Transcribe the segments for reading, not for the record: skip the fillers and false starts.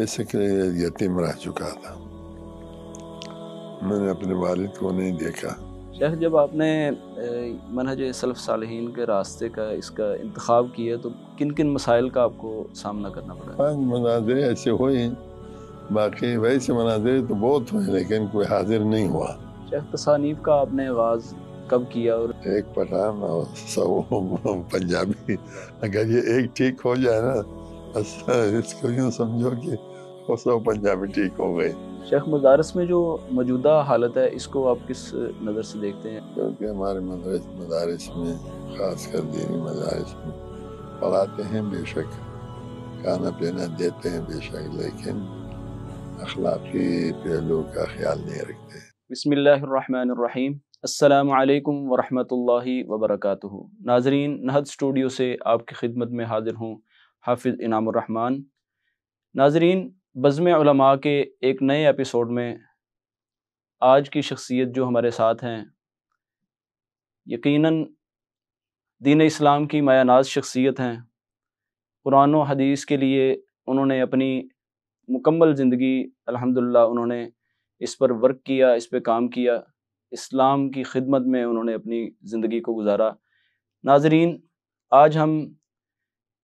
Basically یتیم رہ چکا تھا، میں نے اپنے والد کو نہیں دیکھا۔ شیخ جب آپ نے منہج سلف صالحین کے راستے کا اس کا انتخاب کیا تو کن کن مسائل کا آپ کو سامنا کرنا پڑا؟ 5 مناظرے ایسے ہوئے، باقی ویسے مناظرے تو بہت ہوئے لیکن کوئی حاضر نہیں ہوا۔ شیخ تصانیف کا آپ نے آغاز کب کیا؟ اور 1 پٹھان اور 100 پنجابی، اگر یہ ایک ٹھیک ہو جائے نا بس اس کو یوں سمجھو کہ 100 پنجابی ٹھیک ہو گئے۔ شیخ مدارس میں جو موجودہ حالت ہے اس کو آپ کس نظر سے دیکھتے ہیں؟ کیونکہ ہمارے مدارس میں خاص کر دینی مدارس میں پڑھاتے ہیں بے شک، کھانا پینا دیتے ہیں بے شک، لیکن اخلاقی پہلو کا خیال نہیں رکھتے۔ بسم اللہ الرحمن الرحیم۔ السلام علیکم ورحمۃ اللہ وبرکاتہ۔ ناظرین، نہد اسٹوڈیو سے آپ کی خدمت میں حاضر ہوں حافظ انعام الرحمن۔ ناظرین، بزم علماء کے ایک نئے ایپیسوڈ میں آج کی شخصیت جو ہمارے ساتھ ہیں، یقیناً دین اسلام کی مایہ ناز شخصیت ہیں۔ قرآن و حدیث کے لیے انہوں نے اپنی مکمل زندگی الحمدللہ انہوں نے اس پر ورک کیا، اس پہ کام کیا، اسلام کی خدمت میں انہوں نے اپنی زندگی کو گزارا۔ ناظرین، آج ہم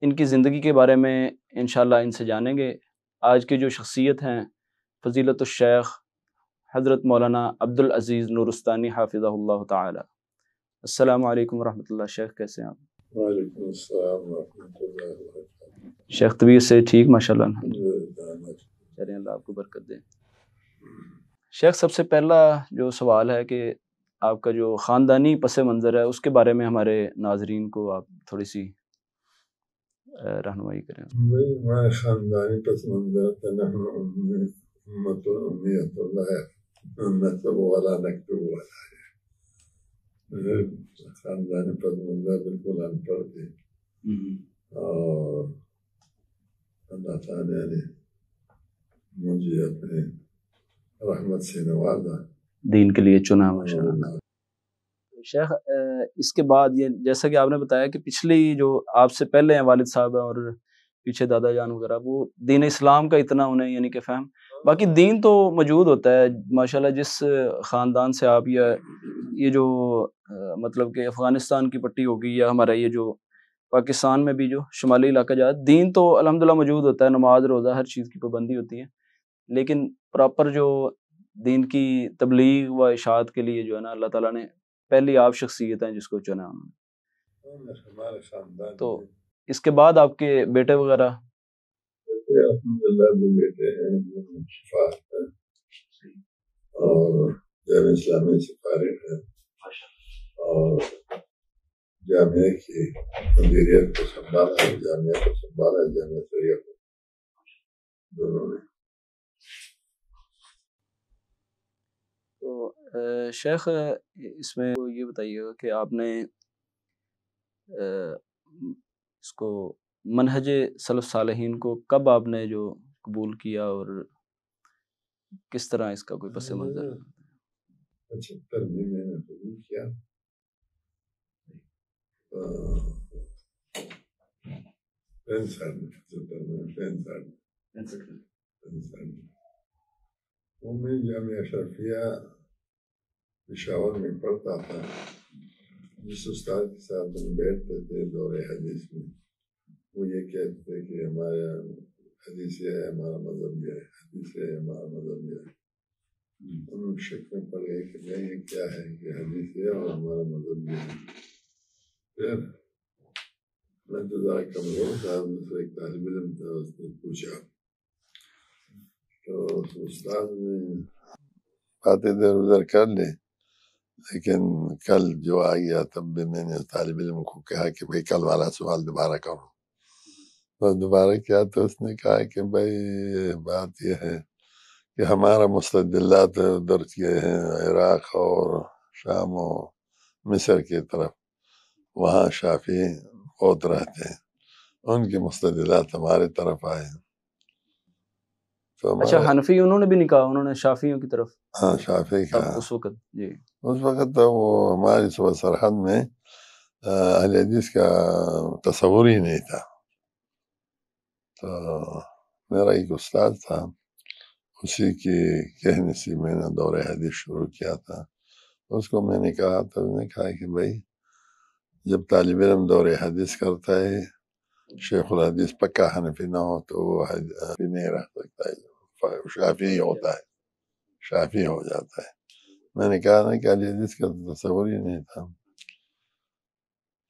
ان کی زندگی کے بارے میں انشاءاللہ ان سے جانیں گے۔ آج کی جو شخصیت ہیں فضیلت الشیخ حضرت مولانا عبدالعزیز نورستانی حافظہ اللہ تعالی۔ السلام علیکم ورحمۃ اللہ۔ شیخ کیسے ہیں آپ؟ وعلیکم السلام ورحمۃ اللہ وبرکاتہ۔ شیخ طبیعت سے ٹھیک؟ ماشاءاللہ، چلیں اللہ آپ کو برکت دے۔ شیخ، سب سے پہلا جو سوال ہے کہ آپ کا جو خاندانی پس منظر ہے اس کے بارے میں ہمارے ناظرین کو آپ تھوڑی سی رہنمائی کریں۔ ہمارے خاندانی پس منظر تنحن امت امیت اللہ نسب والا نکتب والا ہے۔ خاندانی پس منظر بالکل ان پڑھ تھے اور اللہ تعالیٰ نے مجھے اپنے رحمت سے نوازا، دین کے لیے چنا ماشاءاللہ۔ شیخ، اس کے بعد یہ جیسا کہ آپ نے بتایا کہ پچھلی جو آپ سے پہلے ہیں والد صاحب ہیں اور پیچھے دادا جان وغیرہ، وہ دین اسلام کا اتنا انہیں یعنی کہ فہم، باقی دین تو موجود ہوتا ہے ماشاءاللہ۔ جس خاندان سے آپ یہ جو مطلب کہ افغانستان کی پٹی ہوگی یا ہمارا یہ جو پاکستان میں بھی جو شمالی علاقہ جاتا، دین تو الحمدللہ موجود ہوتا ہے، نماز روزہ ہر چیز کی پابندی ہوتی ہے، لیکن پراپر جو دین کی تبلیغ و اشاعت کے لیے جو ہے نا اللہ تعالیٰ نے پہلی آپ شخصیت ہیں جس کو چنا انہوں نے۔ ہمارے خاندان تو اس کے بعد آپ کے بیٹے وغیرہ؟ الحمدللہ میں بیٹے ہیں شفاعت ہیں اور جامعہ اسلامی سے فارغ ہیں اور جامعہ کی مدیریت کو سنبھالا ہے، جامعہ کو سنبھالا ہے، جامعہ سریہ کو دونوں نے۔ تو شیخ اس میں یہ بتائیے گا کہ آپ نے اس کو منہج سلف صالحین کو کب آپ نے جو قبول کیا اور کس طرح اس کا کوئی پس منظر؟ 75 میں میں نے قبول کیا، 65 میں وہ میں جامعہ اشرفیہ پشاور میں پڑھتا تھا۔ جس استاد کے ساتھ ہم بیٹھتے تھے دور حدیث میں، وہ یہ کہتے تھے کہ ہمارا حدیث یہ ہے، ہمارا مذہب یہ ہے، حدیث یہ ہے، ہمارا مذہب یہ ہے۔ ہم شک میں پڑ گئے کہ نہیں یہ کیا ہے کہ حدیث یہ اور ہمارا مذہب یہ ہے۔ پھر میں تو ذرا کمزور تھا، مجھ سے ایک طالب علم تھا، اس نے پوچھا تو اس استاد نے باتیں ادھر ادھر کر لی، لیکن کل جو آ گیا تب بھی میں نے طالب علم کو کہا کہ بھائی کل والا سوال دوبارہ کرو۔ بس دوبارہ کیا تو اس نے کہا کہ بھائی بات یہ ہے کہ ہمارا مستدلات ادھر کے ہیں عراق اور شام و مصر کی طرف، وہاں شافعی بہت رہتے ہیں، ان کی مستدلات ہمارے طرف آئے ہیں۔ تو اچھا، حنفی انہوں نے بھی نکاح، انہوں نے شافعیوں کی طرف؟ ہاں شافعی کا اس وقت جی، اس وقت تو وہ ہماری صبح سرحد میں اہل حدیث کا تصور ہی نہیں تھا، تو میرا ایک استاد تھا، اسی کے کہنے سے میں نے دور حدیث شروع کیا تھا. اس کو میں نے کہا تو اس نے کہا کہ بھائی جب طالب علم دور حدیث کرتا ہے شیخ الحدیث پکا حنفی نہ ہو تو وہ حنفی نہیں رہ سکتا ہے، شافعی ہوتا ہے، شافعی ہو جاتا ہے. میں نے کہا نا کہ اہل حدیث کا تصور ہی نہیں تھا.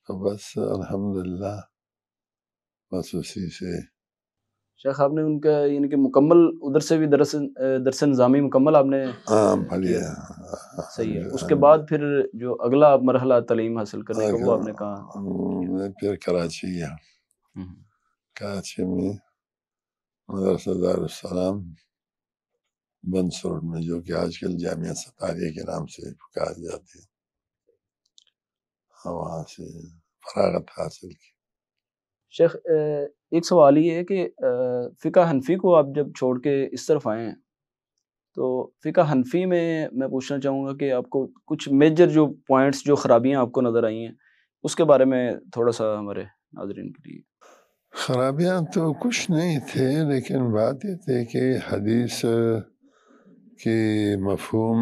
تو بس الحمدللہ بس اسی سے. شیخ آپ نے ان کا یعنی کہ مکمل ادھر سے بھی درس نظامی مکمل آپ نے پڑھیا. صحیح ہے. اس کے بعد پھر جو اگلا مرحلہ تعلیم حاصل کرنے کا وہ آپ نے کہا؟ میں پھر کراچی گیا. کراچی میں مدرسہ دارالسلام بنس روڈ میں، جو کہ آج کل جامعہ ستاریہ کے نام سے کہا جاتی ہے، وہاں سے فراغت حاصل کی. شیخ ایک سوال یہ ہے کہ فقہ حنفی کو آپ جب چھوڑ کے اس طرف آئے ہیں تو فقہ حنفی میں پوچھنا چاہوں گا کہ آپ کو کچھ میجر جو پوائنٹس جو خرابیاں آپ کو نظر آئی ہیں اس کے بارے میں تھوڑا سا ہمارے ناظرین کے لیے. خرابیاں تو کچھ نہیں تھے، لیکن بات یہ تھی کہ حدیث کی مفہوم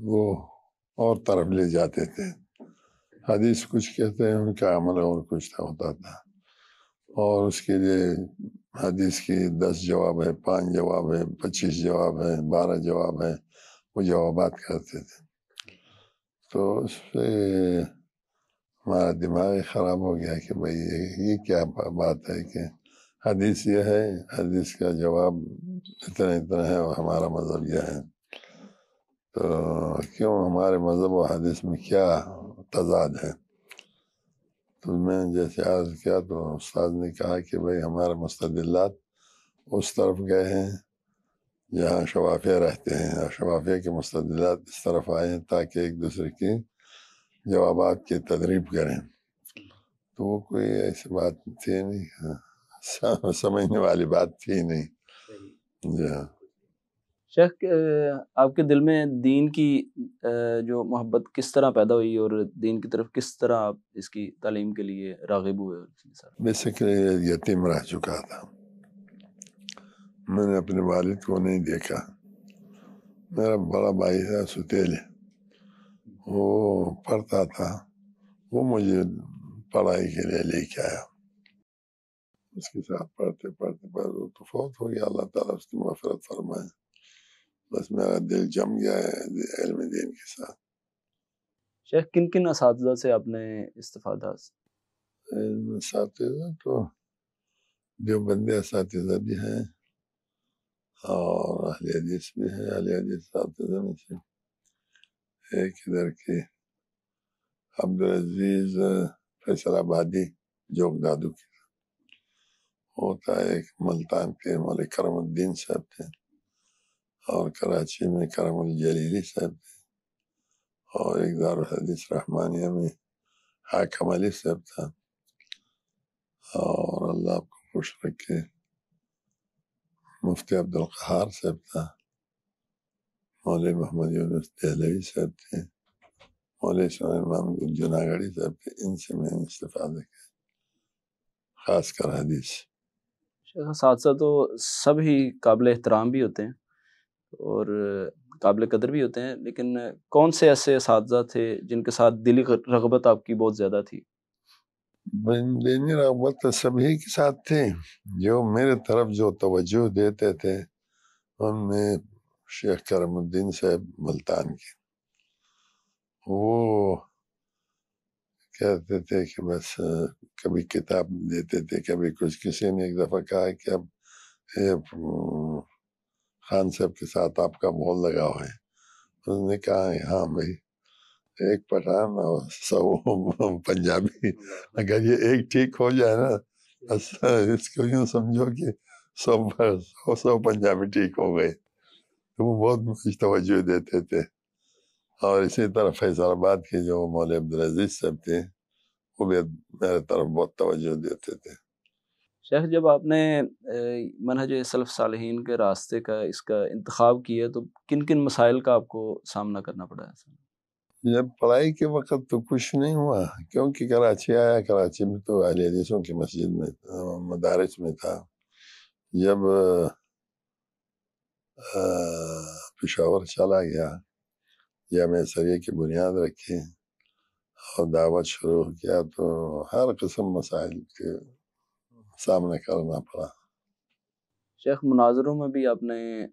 وہ اور طرف لے جاتے تھے. حدیث کچھ کہتے ہیں، ان کا عمل اور کچھ ہوتا تھا. اور اس کے لیے حدیث کی 10 جواب ہے، 5 جواب ہے، 25 جواب ہے، 12 جواب ہے، وہ جوابات کرتے تھے. تو اس سے ہمارا دماغ خراب ہو گیا کہ بھئی یہ کیا بات ہے کہ حدیث یہ ہے، حدیث کا جواب اتنا ہے اور ہمارا مذہب یہ ہے. تو کیوں ہمارے مذہب و حدیث میں کیا تضاد ہے؟ تو میں جیسے عرض کیا تو استاد نے کہا کہ بھئی ہمارے مستدلات اس طرف گئے ہیں جہاں شوافیہ رہتے ہیں، اور شوافیہ کے مستدلات اس طرف آئے ہیں تاکہ ایک دوسرے کی جوابات کی تدریب کریں. تو وہ کوئی ایسی بات تھی نہیں، سمجھنے والی بات تھی نہیں. جی ہاں. شیخ آپ کے دل میں دین کی جو محبت کس طرح پیدا ہوئی اور دین کی طرف کس طرح آپ اس کی تعلیم کے لیے راغب ہوئے؟ بیسیکلی یتیم رہ چکا تھا، میں نے اپنے والد کو نہیں دیکھا. میرا بڑا بھائی تھا ستیل، وہ پڑھتا تھا، وہ مجھے پڑھائی کے لیے لے کے آیا. اس کے ساتھ پڑھتے وہ تو فوت ہو گیا، اللہ تعالیٰ اس کی مغفرت فرمائے. بس میرا دل جم گیا ہے علم دین کے ساتھ. شیخ کن کن اساتذہ سے آپ نے استفادہ؟ اساتذہ تو دیوبندی اساتذہ بھی ہیں اور اہل حدیث بھی ہیں. اہل حدیث اساتذہ میں سے ایک ادھر کے عبدالعزیز فیصل آبادی جوگ دادو کی ہوتا ہے، ایک ملتان کے مولوی کرم الدین صاحب تھے، اور کراچی میں کرم الجلیلی صاحب تھے، اور ایک دارالحدیث رحمانیہ میں حاکم علی صاحب تھا. اور اللہ آپ کو خوش رکھے مفتی عبدالقہار صاحب تھا، مولوی محمد یونس دہلوی صاحب تھے، مولوی اسماعیل محمود جناگڑھی صاحب تھے. ان سے میں نے استفادہ کیا، خاص کر حدیث. شیخ اساتذہ تو سب ہی قابل احترام بھی ہوتے ہیں اور قابل قدر بھی ہوتے ہیں، لیکن کون سے ایسے اساتذہ تھے جن کے ساتھ دلی رغبت آپ کی بہت زیادہ تھی؟ دینی رغبت تو سبھی کے ساتھ تھی. جو میرے طرف جو توجہ دیتے تھے ان میں شیخ کرم الدین صاحب ملتان کے، وہ کہتے تھے کہ بس کبھی کتاب دیتے تھے، کبھی کچھ. کسی نے ایک دفعہ کہا کہ اب خان صاحب کے ساتھ آپ کا بہت لگاؤ ہے. اس نے کہا ہاں بھائی، ایک پٹھان اور 100 پنجابی، اگر یہ ایک ٹھیک ہو جائے نا بس اس کو یوں سمجھو کہ 100 پنجابی ٹھیک ہو گئے. تو وہ بہت مجھے توجہ دیتے تھے. اور اسی طرح فیصل آباد کے جو مولوی عبدالعزیز صاحب تھے وہ بھی میرے طرف بہت توجہ دیتے تھے. شیخ جب آپ نے منہج سلف صالحین کے راستے کا اس کا انتخاب کیا تو کن کن مسائل کا آپ کو سامنا کرنا پڑا ہے؟ جب پڑھائی کے وقت تو کچھ نہیں ہوا، کیونکہ کراچی آیا، کراچی میں تو اہل حدیثوں کی مسجد میں مدارس میں تھا. جب پشاور چلا گیا جامعہ سریہ کی بنیاد رکھی اور دعوت شروع کیا تو ہر قسم مسائل کے سامنے کرنا پڑا. شیخ مناظروں میں بھی آپ نے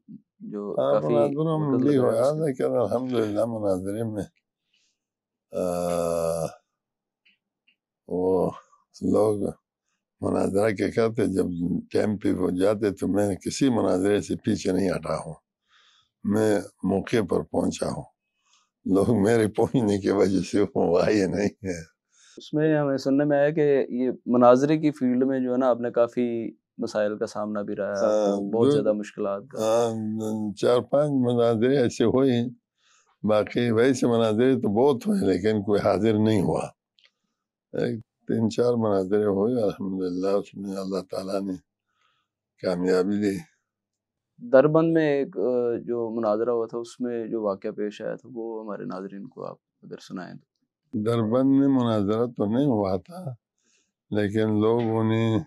جو کافی مناظروں میں وقت بھی لگایا ہوا، اس میں. لیکن الحمدللہ مناظرے میں وہ لوگ مناظرہ کے کرتے جب ٹائم پہ وہ جاتے تو میں کسی مناظرے سے پیچھے نہیں ہٹا ہوں، میں موقع پر پہنچا ہوں. لوگ میرے پہنچنے کی وجہ سے وہ آئے نہیں ہے. اس میں ہمیں سننے میں آیا کہ یہ مناظرے کی فیلڈ میں جو ہے نا آپ نے کافی مسائل کا سامنا بھی رہا ہے، آپ کو بہت زیادہ مشکلات کا. 4-5 مناظرے ایسے ہوئے، باقی ویسے مناظرے تو بہت ہوئے لیکن کوئی حاضر نہیں ہوا. 3-4 مناظرے ہوئے، الحمدللہ اس میں اللہ تعالیٰ نے کامیابی دی. دربند میں ایک جو مناظرہ ہوا تھا اس میں جو واقعہ پیش آیا تھا وہ ہمارے ناظرین کو آپ اگر سنائیں تو. دربند میں مناظرہ تو نہیں ہوا تھا لیکن لوگوں نے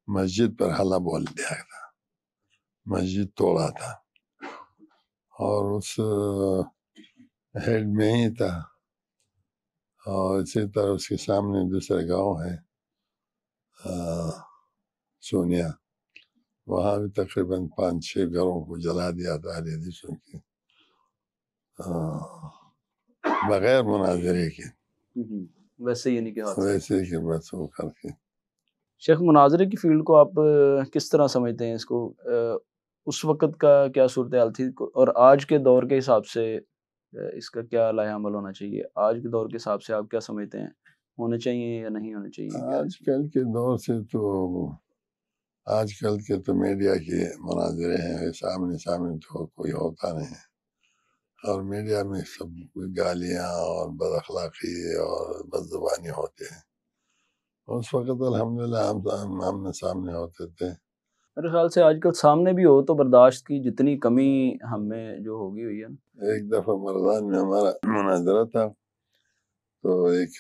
مسجد پر حلہ بول دیا تھا، مسجد توڑا تھا، اور اس ہیڈ میں ہی تھا. اور اسی طرح اس کے سامنے دوسرے گاؤں ہے سونیا، وہاں بھی تقریباً 5-6 گھروں کو جلا دیا تھا اہل حدیثوں کے بغیر مناظرے کے، ویسے ہی نہیں کہ ویسے کہ بس وہ کر کے. شیخ مناظرے کی فیلڈ کو آپ کس طرح سمجھتے ہیں؟ اس کو اس وقت کا کیا صورتحال تھی اور آج کے دور کے حساب سے اس کا کیا لائحہ عمل ہونا چاہیے؟ آج کے دور کے حساب سے آپ کیا سمجھتے ہیں، ہونے چاہیے یا نہیں ہونے چاہیے؟ آج کل کے دور سے تو آج کل کے تو میڈیا کے مناظرے ہیں، سامنے سامنے تو کوئی ہوتا نہیں ہے، اور میڈیا میں سب گالیاں اور بد اخلاقی اور بد زبانی ہوتے ہیں. اس وقت الحمدللہ ہم آمنے سامنے ہوتے تھے. میرے خیال سے آج کل سامنے بھی ہو تو برداشت کی جتنی کمی ہمیں جو ہوگی ہوئی ہے. ایک دفعہ مردان میں ہمارا مناظرہ تھا تو ایک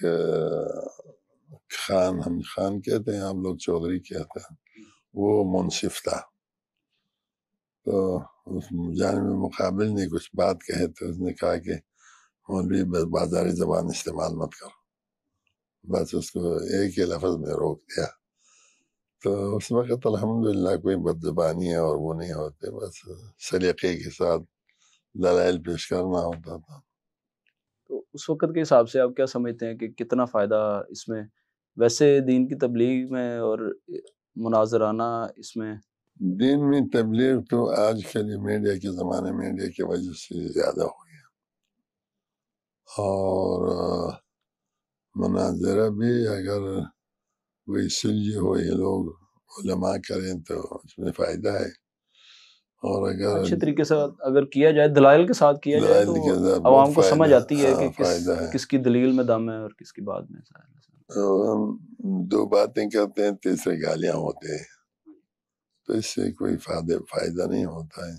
خان، ہم خان کہتے ہیں، ہم لوگ چودھری کہتے ہیں، وہ منصف تھا. تو اس جانب مقابل نے کچھ بات کہے تو اس نے کہا کہ مولوی بس بازاری زبان استعمال مت کرو، بس اس کو ایک ہی لفظ میں روک دیا. تو اس وقت الحمدللہ کوئی بد زبانی اور وہ نہیں ہوتے، بس سلیقے کے ساتھ دلائل پیش کرنا ہوتا تھا. تو اس وقت کے حساب سے آپ کیا سمجھتے ہیں کہ کتنا فائدہ اس میں ویسے دین کی تبلیغ میں اور مناظرانہ اس میں؟ دین میں تبلیغ تو آج کل میڈیا کے زمانے میڈیا کی وجہ سے زیادہ ہو گیا، اور مناظرہ بھی اگر کوئی سلجھی ہو یہ لوگ علماء کریں تو اس میں فائدہ ہے، اور اگر اچھے طریقے سے اگر کیا جائے، دلائل کے ساتھ کیا جائے تو عوام کو سمجھ آتی ہے کہ کس کی دلیل میں دم ہے اور کس کی بات میں. ہم 2 باتیں کرتے ہیں، تیسرے گالیاں ہوتے ہیں، تو اس سے کوئی فائدہ نہیں ہوتا ہے.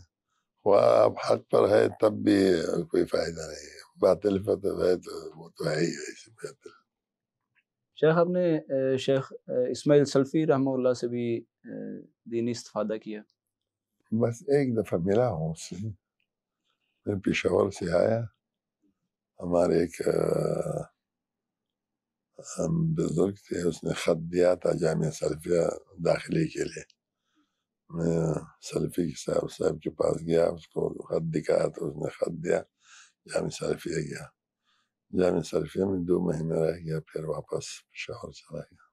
وہ آپ حق پر ہے تب بھی کوئی فائدہ نہیں ہے، باطل فتح ہے تو وہ تو ہے ہی ایسے بہتر. شیخ آپ نے شیخ اسماعیل سلفی رحمہ اللہ سے بھی دینی استفادہ کیا؟ بس ایک دفعہ ملا ہوں اس سے، میں پشاور سے آیا، ہمارے ایک بزرگ تھے، اس نے خط دیا تھا جامعہ سلفیہ داخلے کے لیے. میں سلفی صاحب کے پاس گیا، اس کو خط دکھایا تو اس نے خط دیا، جامعہ سلفیہ گیا. جامعہ سلفیہ میں 2 مہینے رہ گیا، پھر واپس پشاور چلا گیا.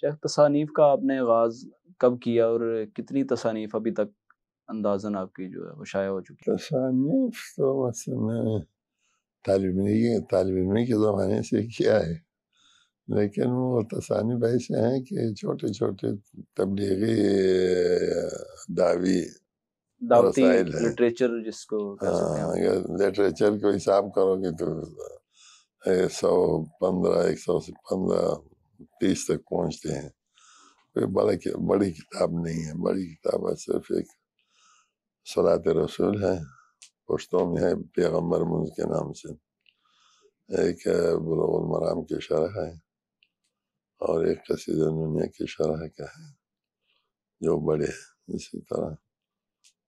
شیخ تصانیف کا آپ نے آغاز کب کیا اور کتنی تصانیف ابھی تک اندازاً آپ کی جو ہے وہ شائع ہو چکی؟ تصانیف تو مثلا میں طالب علمی کے زمانے سے کیا ہے، لیکن وہ تصانیف ایسے ہیں کہ چھوٹے چھوٹے تبلیغی دعوتی رسائل ہیں. لٹریچر جس کو کہہ سکتے ہیں. اگر لٹریچر کو حساب کرو گے تو 115 تک پہنچتے ہیں. کوئی بڑی کتاب نہیں ہے، بڑی کتاب صرف ایک صلاۃ رسول ہے، پشتوں میں ہے پیغمبر منز کے نام سے، ایک بلوغ المرام کی شرح ہے، اور ایک قصیدہ نونیہ کی شرح کا ہے. جو بڑے ہیں. اسی طرح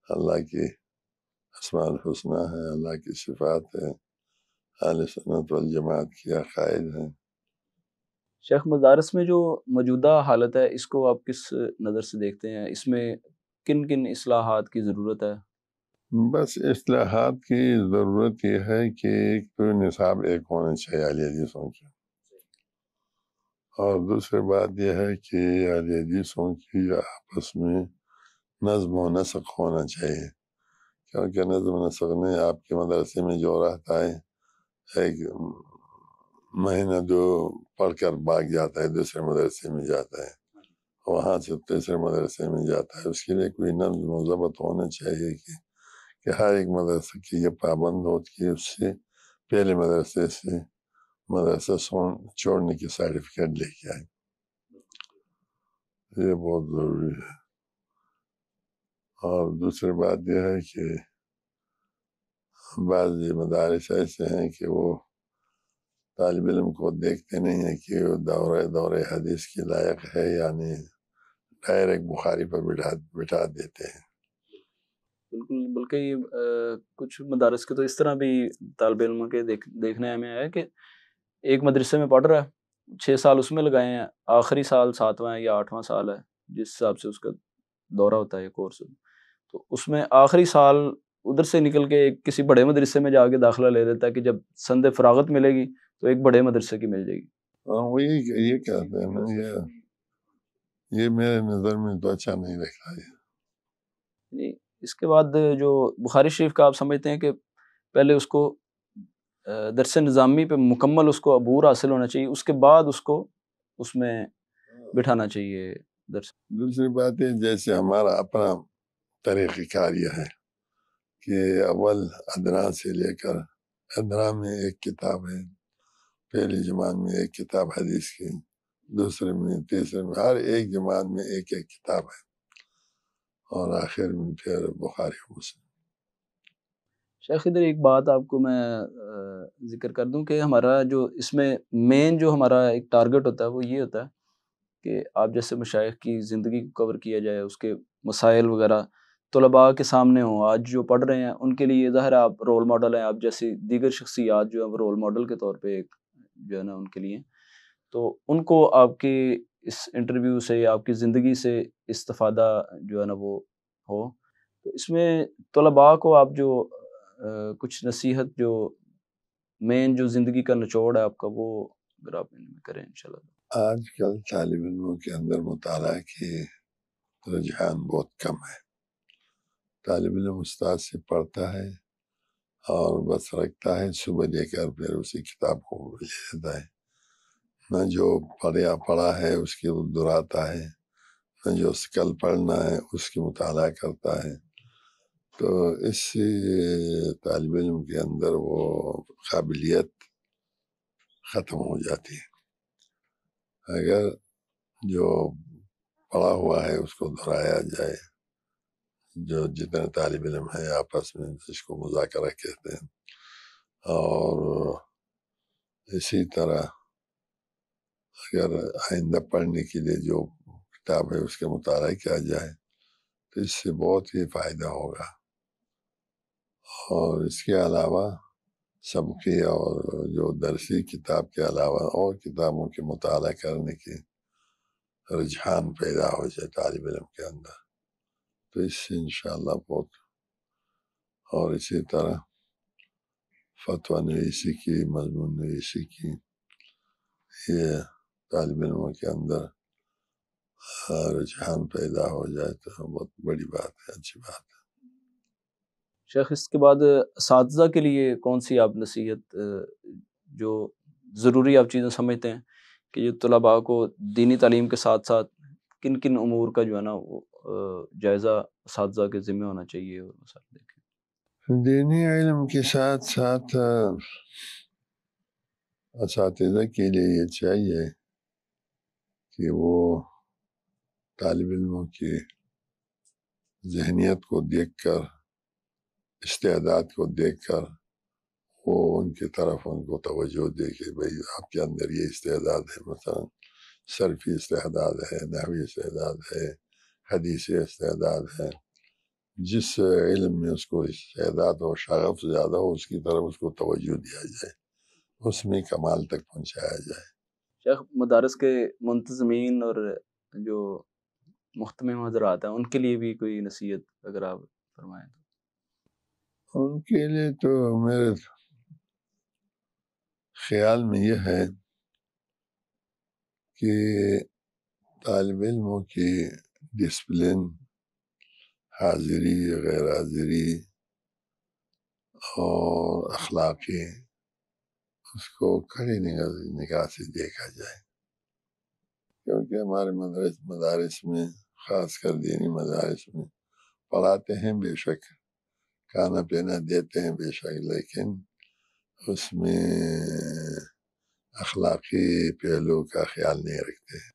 اللہ کی اسماء الحسنہ ہے، اللہ کی صفات ہے، اہل سنت والجماعت کی عقائد ہیں. شیخ مدارس میں جو موجودہ حالت ہے اس کو آپ کس نظر سے دیکھتے ہیں؟ اس میں کن کن اصلاحات کی ضرورت ہے؟ بس اصلاحات کی ضرورت یہ ہے کہ ایک تو نصاب ایک ہونا چاہیے اہل حدیثوں کے، اور دوسری بات یہ ہے کہ اہل حدیثوں کی آپس میں نظم و نسق ہونا چاہیے، کیونکہ نظم و نسق میں آپ کے مدرسے میں جو رہتا ہے ایک مہینہ دو پڑھ کر بھاگ جاتا ہے، دوسرے مدرسے میں جاتا ہے، وہاں سے تیسرے مدرسے میں جاتا ہے. اس کے لیے کوئی نظم و ضبط ہونا چاہیے کہ ہر ایک مدرسے کی یہ پابند ہو کہ اس سے پہلے مدرسے سے مدرسہ چھوڑنے کی سرٹیفکیٹ لے کے آئے. یہ بہت ضروری ہے. اور دوسری بات یہ ہے کہ بعض مدارس ایسے ہیں کہ وہ طالب علم کو دیکھتے نہیں ہیں کہ وہ دورہ حدیث کی لائق ہے، یعنی ڈائریکٹ بخاری پر بٹھا دیتے ہیں. بالکل، بلکہ یہ کچھ مدارس کے تو اس طرح بھی طالب علم کے دیکھنے میں آیا کہ ایک مدرسے میں پڑھ رہا ہے، 6 سال اس میں لگائے ہیں، آخری سال 7واں یا 8واں سال ہے جس حساب سے اس کا دورہ ہوتا ہے کورس، تو اس میں آخری سال ادھر سے نکل کے کسی بڑے مدرسے میں جا کے داخلہ لے لیتا ہے کہ جب سند فراغت ملے گی تو ایک بڑے مدرسے کی مل جائے گی. وہ یہ کہتے ہیں نا، یہ میرے نظر میں تو اچھا نہیں لگتا ہے. اس کے بعد جو بخاری شریف کا آپ سمجھتے ہیں کہ پہلے اس کو درس نظامی پہ مکمل اس کو عبور حاصل ہونا چاہیے، اس کے بعد اس کو اس میں بٹھانا چاہیے درس. دوسری بات ہے جیسے ہمارا اپنا طریقہ کار یہ ہے کہ اول ادنا سے لے کر ادنا میں ایک کتاب ہے، پہلی جماعت میں ایک کتاب حدیث کی، دوسرے میں تیسرے میں ہر ایک جماعت میں ایک ایک کتاب ہے، اور آخر میں پھر بخاری و مسلم. شیخ ادھر ایک بات آپ کو میں ذکر کر دوں کہ ہمارا جو اس میں مین جو ہمارا ایک ٹارگٹ ہوتا ہے وہ یہ ہوتا ہے کہ آپ جیسے مشائخ کی زندگی کو کور کیا جائے، اس کے مسائل وغیرہ طلباء کے سامنے ہوں. آج جو پڑھ رہے ہیں ان کے لیے ظاہر ہے آپ رول ماڈل ہیں، آپ جیسی دیگر شخصیات جو ہیں وہ رول ماڈل کے طور پہ ایک جو ہے نا ان کے لیے، تو ان کو آپ کی اس انٹرویو سے آپ کی زندگی سے استفادہ جو ہے نا وہ ہو. تو اس میں طلباء کو آپ جو کچھ نصیحت جو مین جو زندگی کا نچوڑ ہے آپ کا، وہ اگر آپ ان میں کریں انشاءاللہ. آج کل طالب علموں کے اندر مطالعہ کی رجحان بہت کم ہے. طالب علم استاد سے پڑھتا ہے اور بس رکھتا ہے، صبح لے کر پھر اسی کتاب کو لے لیتا ہے، نہ جو پڑھا ہے اس کی دہراتا ہے، نہ جو کل پڑھنا ہے اس کی مطالعہ کرتا ہے. تو اس سے طالب علم کے اندر وہ قابلیت ختم ہو جاتی ہے. اگر جو پڑھا ہوا ہے اس کو دہرایا جائے، جو جتنے طالب علم ہیں آپس میں جس کو مذاکرہ کہتے ہیں، اور اسی طرح اگر آئندہ پڑھنے کے لیے جو کتاب ہے اس کا مطالعہ کیا جائے تو اس سے بہت ہی فائدہ ہوگا. اور اس کے علاوہ سبقی اور جو درسی کتاب کے علاوہ اور کتابوں کے مطالعہ کرنے کی رجحان پیدا ہو جائے طالب علم کے اندر، تو اس سے انشاءاللہ بہت. اور اسی طرح فتویٰ نویسی کی، مضمون نویسی کی، یہ طالب علموں کے اندر رجحان پیدا ہو جائے تو بہت بڑی بات ہے، اچھی بات ہے. شیخ اس کے بعد اساتذہ کے لیے کون سی آپ نصیحت جو ضروری آپ چیزیں سمجھتے ہیں کہ جو طلباء کو دینی تعلیم کے ساتھ ساتھ کن کن امور کا جو ہے نا وہ جائزہ اساتذہ کے ذمہ ہونا چاہیے؟ اور دیکھیں دینی علم کے ساتھ ساتھ اساتذہ کے لیے یہ چاہیے کہ وہ طالب علموں کی ذہنیت کو دیکھ کر، استعداد کو دیکھ کر وہ ان کی طرف ان کو توجہ دے کہ بھئی آپ کے اندر یہ استعداد ہے، مثلا صرفی استعداد ہے، نحوی استعداد ہے، حدیث استعداد ہے، جس علم میں اس کو استعداد ہو، شغف زیادہ ہو، اس کی طرف اس کو توجہ دیا جائے، اس میں کمال تک پہنچایا جائے۔ شیخ مدارس کے منتظمین اور جو محتمم حضرات ہیں ان کے لیے بھی کوئی نصیحت اگر آپ فرمائیں تو؟ ان کے لیے تو میرے خیال میں یہ ہے کہ طالب علموں کی ڈسپلن، حاضری غیر حاضری اور اخلاقی، اس کو کڑی نگاہ سے دیکھا جائے، کیونکہ ہمارے مدارس میں، خاص کر دینی مدارس میں، پڑھاتے ہیں بے شک، کھانا پینا دیتے ہیں بے شک، لیکن اس میں اخلاقی پہلو کا خیال نہیں رکھتے ہیں۔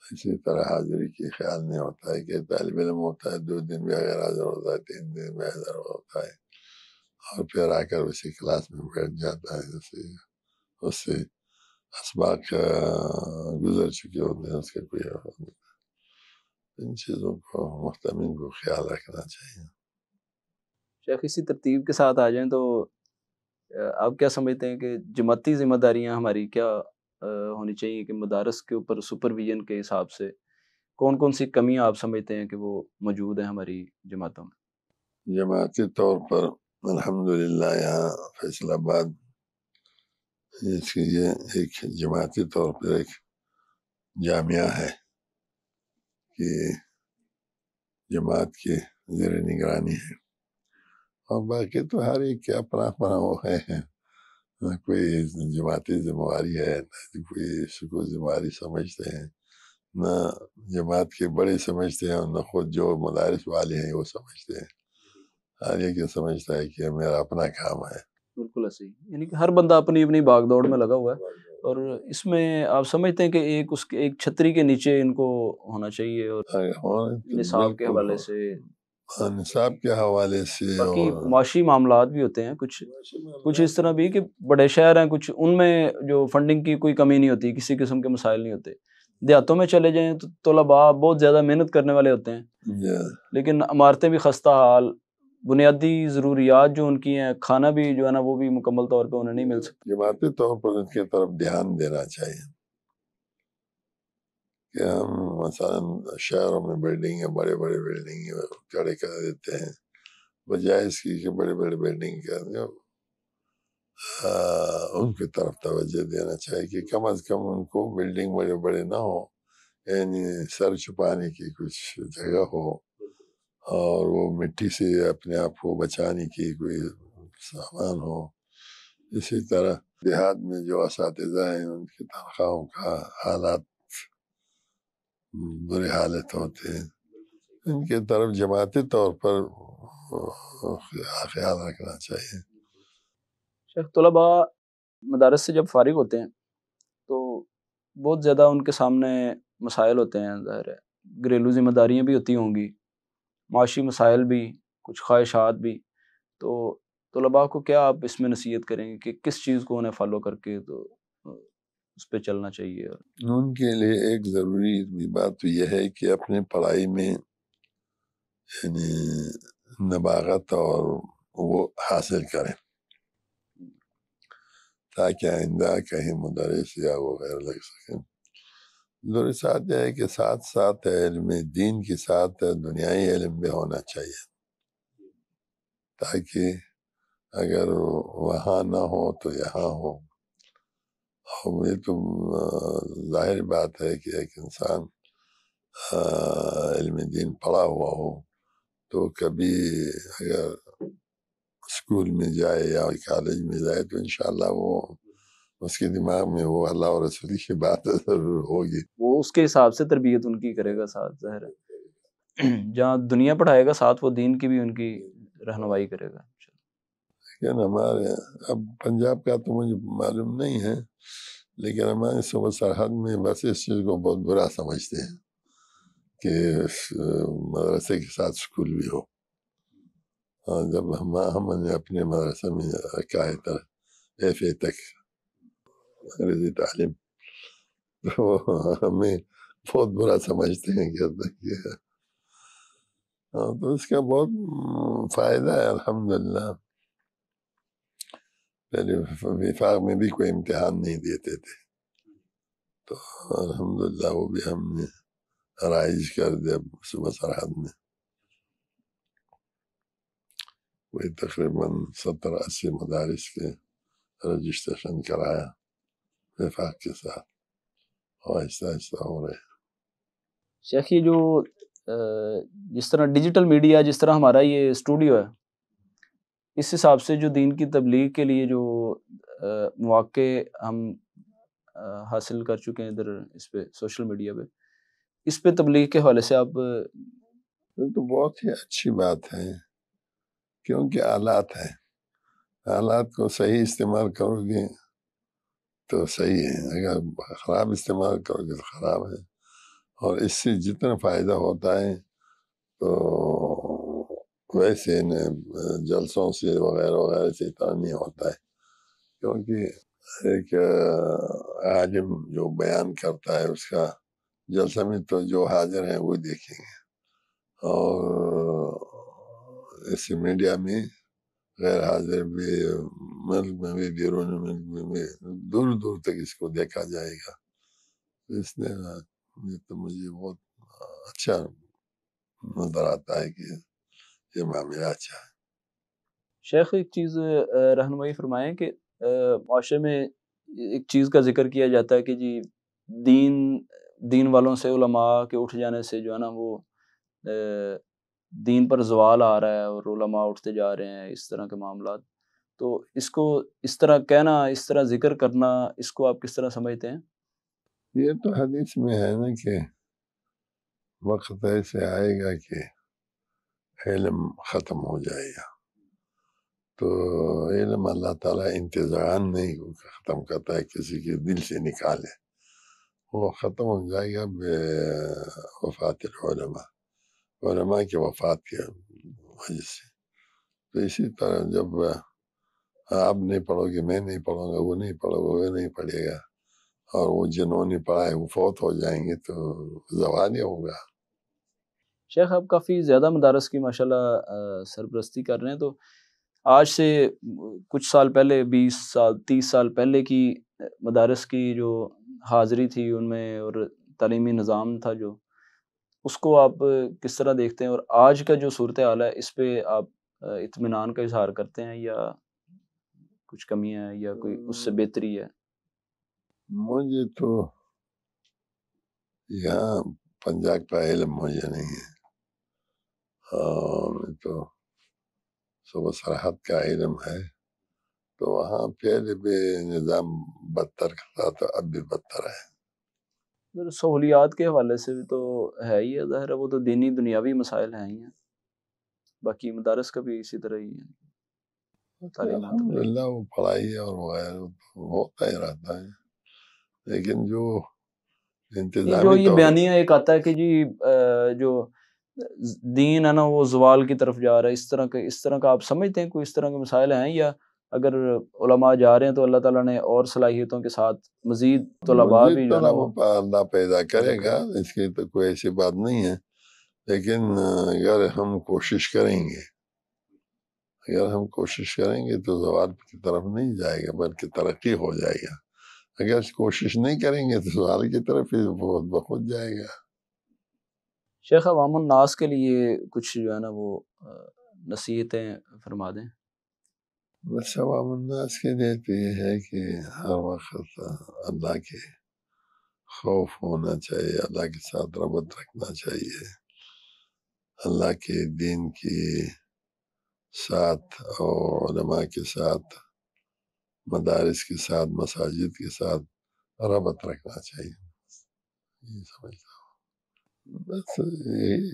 اسی طرح حاضری کی خیال نہیں ہوتا ہے کہ طالب علم ہوتا ہے 2 دن بھی اگر حاضر ہوتا ہے، 3 دن بھی حاضر ہوتا ہے، اور پھر آ کر اسی کلاس میں بیٹھ جاتا ہے، اس سے اسباق گزر چکے ہوتے ہیں، اس کا کوئی ان چیزوں کو محتمین کو خیال رکھنا چاہیے۔ شیخ اسی ترتیب کے ساتھ آ جائیں تو آپ کیا سمجھتے ہیں کہ جماعتی ذمہ داریاں ہماری کیا ہونی چاہیے کہ مدارس کے اوپر سپرویژن کے حساب سے کون کون سی کمیاں آپ سمجھتے ہیں کہ وہ موجود ہیں ہماری جماعتوں میں؟ جماعتی طور پر الحمدللہ یہاں فیصل آباد اس کی یہ ایک جماعتی طور پر ایک جامعہ ہے کہ جماعت کی زیر نگرانی ہے، اور باقی تو ہر ایک کے اپنا اپنا وہ ہے، نہ کوئی جماعتی ذمہ داری ہے، نہ کوئی اس کو ذمہ داری سمجھتے ہیں، نہ جماعت کے بڑے سمجھتے ہیں، اور نہ خود جو مدارس والے ہیں وہ سمجھتے ہیں۔ ہر ایک یہ سمجھتا ہے کہ میرا اپنا کام ہے۔ بالکل ایسے ہی، یعنی کہ ہر بندہ اپنی اپنی باغ دوڑ میں لگا ہوا ہے، اور اس میں آپ سمجھتے ہیں کہ ایک چھتری کے نیچے ان کو ہونا چاہیے، اور نصاب کے حوالے سے، نصاب کے حوالے سے، باقی اور معاشی معاملات بھی ہوتے ہیں کچھ اس طرح بھی کہ بڑے شہر ہیں، کچھ ان میں جو فنڈنگ کی کوئی کمی نہیں ہوتی، کسی قسم کے مسائل نہیں ہوتے۔ دیہاتوں میں چلے جائیں تو طلباء بہت زیادہ محنت کرنے والے ہوتے ہیں، لیکن عمارتیں بھی خستہ حال، بنیادی ضروریات جو ان کی ہیں، کھانا بھی جو ہے نا وہ بھی مکمل طور پہ انہیں نہیں مل سکتا۔ جماعتی طور پر ان کی طرف دھیان دینا چاہیے کہ ہم مثلا شہروں میں بلڈنگ، بڑے بڑے بلڈنگ کھڑے کر دیتے ہیں، بجائے اس کی کہ بڑے بڑے بلڈنگ کا ان کی طرف توجہ دینا چاہیے کہ کم از کم ان کو بلڈنگ بڑے بڑے نہ ہو، یعنی سر چھپانے کی کچھ جگہ ہو، اور وہ مٹی سے اپنے آپ کو بچانے کی کوئی سامان ہو۔ اسی طرح دیہات میں جو اساتذہ ہیں ان کی تنخواہوں کا حالات برے حالت ہوتے ہیں، ان کی طرف جماعتی طور پر خیال رکھنا چاہیے۔ شیخ طلباء مدارس سے جب فارغ ہوتے ہیں تو بہت زیادہ ان کے سامنے مسائل ہوتے ہیں، ظاہر ہے گھریلو ذمہ داریاں بھی ہوتی ہوں گی، معاشی مسائل بھی، کچھ خواہشات بھی، تو طلباء کو کیا آپ اس میں نصیحت کریں گے کہ کس چیز کو انہیں فالو کر کے تو اس پہ چلنا چاہیے؟ ان کے لیے ایک ضروری بات تو یہ ہے کہ اپنے پڑھائی میں یعنی نباغت اور وہ حاصل کریں، تاکہ آئندہ کہیں مدرس یا وہ غیر لگ سکیں۔ ضروری ساتھ یہ ہے کہ ساتھ ساتھ علم دین کے ساتھ دنیائی علم بھی ہونا چاہیے، تاکہ اگر وہاں نہ ہو تو یہاں ہو۔ اور یہ تو ظاہر بات ہے کہ ایک انسان علم دین پڑھا ہوا ہو تو کبھی اگر اسکول میں جائے یا کالج میں جائے تو انشاءاللہ وہ اس کے دماغ میں وہ اللہ اور رسول کی بات ضرور ہوگی، وہ اس کے حساب سے تربیت ان کی کرے گا، ساتھ ظاہر ہے جہاں دنیا پڑھائے گا ساتھ وہ دین کی بھی ان کی رہنمائی کرے گا۔ لیکن ہمارے اب پنجاب کا تو مجھے معلوم نہیں ہے، لیکن ہمارے صوبہ سرحد میں بس اس چیز کو بہت برا سمجھتے ہیں کہ مدرسے کے ساتھ اسکول بھی ہو۔ جب ہم نے اپنے مدرسے میں رکھا ہے ایف اے تک انگریزی تعلیم، تو ہمیں بہت برا سمجھتے ہیں کہ تو اس کا بہت فائدہ ہے الحمدللہ. پہلے وفاق میں بھی کوئی امتحان نہیں دیتے تھے، تو الحمدللہ وہ بھی ہم نے رائج کر دیا صوبہ سرحد میں. وہی تقریباً 70-80 مدارس کے رجسٹریشن کرایا وفاق کے ساتھ، اور آہستہ آہستہ ہو رہے. شیخ یہ جو جس طرح ڈیجیٹل میڈیا، جس طرح ہمارا یہ اسٹوڈیو ہے، اس حساب سے جو دین کی تبلیغ کے لیے جو مواقع ہم حاصل کر چکے ہیں ادھر اس پہ سوشل میڈیا پہ، اس پہ تبلیغ کے حوالے سے آپ تو بہت ہی اچھی بات ہے، کیونکہ آلات ہیں، آلات کو صحیح استعمال کرو گے تو صحیح ہے، اگر خراب استعمال کرو گے تو خراب ہے. اور اس سے جتنا فائدہ ہوتا ہے تو ویسے جلسوں سے وغیرہ وغیرہ سے اتنا نہیں ہوتا ہے، کیونکہ ایک عالم جو بیان کرتا ہے اس کا جلسہ میں تو جو حاضر ہیں وہ دیکھیں گے، اور اس میڈیا میں غیر حاضر بھی ملک میں بھی بیرون ملک میں بھی دور دور تک اس کو دیکھا جائے گا. اس نے یہ تو مجھے بہت اچھا نظر آتا ہے کہ یہ معاملہ اچھا ہے. شیخ ایک چیز رہنمائی فرمائیں کہ معاشرے میں ایک چیز کا ذکر کیا جاتا ہے کہ جی دین والوں سے، علماء کے اٹھ جانے سے جو ہے نا وہ دین پر زوال آ رہا ہے اور علماء اٹھتے جا رہے ہیں، اس طرح کے معاملات. تو اس کو اس طرح کہنا، اس طرح ذکر کرنا، اس کو آپ کس طرح سمجھتے ہیں؟ یہ تو حدیث میں ہے نا کہ وقت ایسے آئے گا کہ علم ختم ہو جائے گا، تو علم اللہ تعالیٰ انتظام نہیں ختم کرتا ہے، کسی کے دل سے نکالے، وہ ختم ہو جائے گا بے وفات العلماء، علماء کی وفات کی وجہ سے. تو اسی طرح جب آپ نہیں پڑھو گے، میں نہیں پڑھوں گا، وہ نہیں پڑھو گا، وہ نہیں پڑھے گا، اور وہ جنہوں نے پڑھا ہے وہ فوت ہو جائیں گے، تو زوال ہی ہوگا. شیخ آپ کافی زیادہ مدارس کی ماشاءاللہ سرپرستی کر رہے ہیں، تو آج سے کچھ سال پہلے، 20 سال 30 سال پہلے کی مدارس کی جو حاضری تھی ان میں اور تعلیمی نظام تھا جو، اس کو آپ کس طرح دیکھتے ہیں، اور آج کا جو صورتحال ہے اس پہ آپ اطمینان کا اظہار کرتے ہیں یا کچھ کمی ہے یا کوئی اس سے بہتری ہے؟ مجھے تو یہاں پنجاب کا علم مجھے نہیں ہے، میں تو صوبہ سرحد کا علم ہے، تو وہاں پہلے بھی نظام بدتر تھا تو اب بھی بدتر ہے. سہولیات کے حوالے سے بھی تو ہے ہی ہے، ظاہر ہے وہ تو دینی دنیاوی مسائل ہیں ہی ہیں، باقی مدارس کا بھی اسی طرح ہی ہے تعلیمات. الحمدللہ وہ پڑھائی اور وغیرہ ہوتا ہی رہتا ہے، لیکن جو جو انتظامی یہ طور بیانیہ ایک آتا ہے کہ جی جو دین ہے نا وہ زوال کی طرف جا رہا ہے، اس طرح کا آپ سمجھتے ہیں کوئی اس طرح کے مسائل ہیں، یا اگر علماء جا رہے ہیں تو اللہ تعالیٰ نے اور صلاحیتوں کے ساتھ مزید طلباء بھی جو ہے نا وہ اللہ پیدا کرے گا، اس کی تو کوئی ایسی بات نہیں ہے. لیکن اگر ہم کوشش کریں گے تو زوال کی طرف نہیں جائے گا بلکہ ترقی ہو جائے گا. اگر کوشش نہیں کریں گے تو زوال کی طرف ہی بہت بخود جائے گا. شیخ عوام الناس کے لیے کچھ جو ہے نا وہ نصیحتیں فرما دیں. بس عوام الناس کے لیے تو یہ ہے کہ ہر وقت اللہ کے خوف ہونا چاہیے، اللہ کے ساتھ ربط رکھنا چاہیے، اللہ کے دین کے ساتھ اور علماء کے ساتھ، مدارس کے ساتھ، مساجد کے ساتھ ربط رکھنا چاہیے. یہ سمجھتا ہوں بس یہی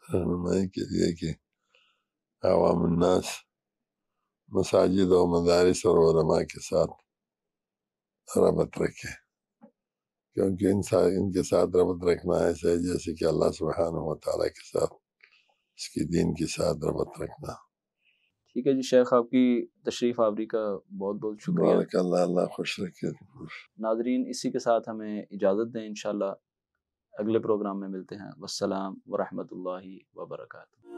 رہنمائی کے لیے کہ عوام الناس مساجد اور مدارس اور علماء کے ساتھ ربط رکھے، کیونکہ ان کے ساتھ ربط رکھنا ایسا ہے جیسے کہ اللہ سبحانہ و تعالیٰ کے ساتھ، اس کی دین کے ساتھ ربط رکھنا. ٹھیک ہے جی شیخ، آپ کی تشریف آوری کا بہت بہت شکریہ. بارک اللہ، اللہ خوش رکھے. ناظرین اسی کے ساتھ ہمیں اجازت دیں، انشاءاللہ اگلے پروگرام میں ملتے ہیں. والسلام ورحمۃ اللہ وبرکاتہ.